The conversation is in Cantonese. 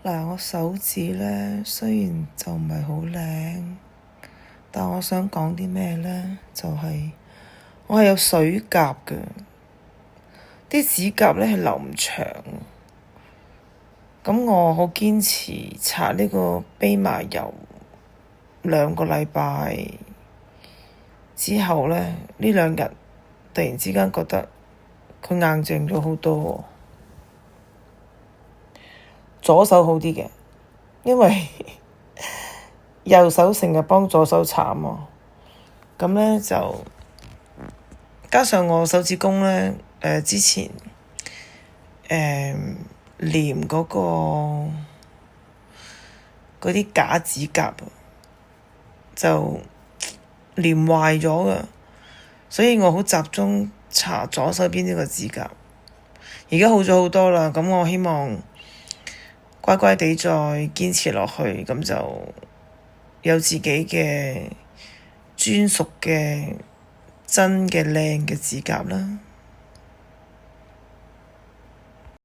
嗱，我手指咧雖然就唔係好靚，但我想講啲咩咧？就係我係有水甲嘅，啲指甲咧係留唔長。咁我好堅持搽呢個蓖麻油2個禮拜之後咧，呢2日突然之間覺得佢硬淨咗好多喎。左手好啲嘅，因為右手成日幫左手搽嘛，咁咧就加上我手指公咧，之前黏嗰啲假指甲就黏壞咗㗎，所以我好集中搽左手邊呢個指甲。而家好咗好多啦，咁我希望乖乖地再堅持落去，咁就有自己嘅專屬嘅真嘅靚嘅指甲啦。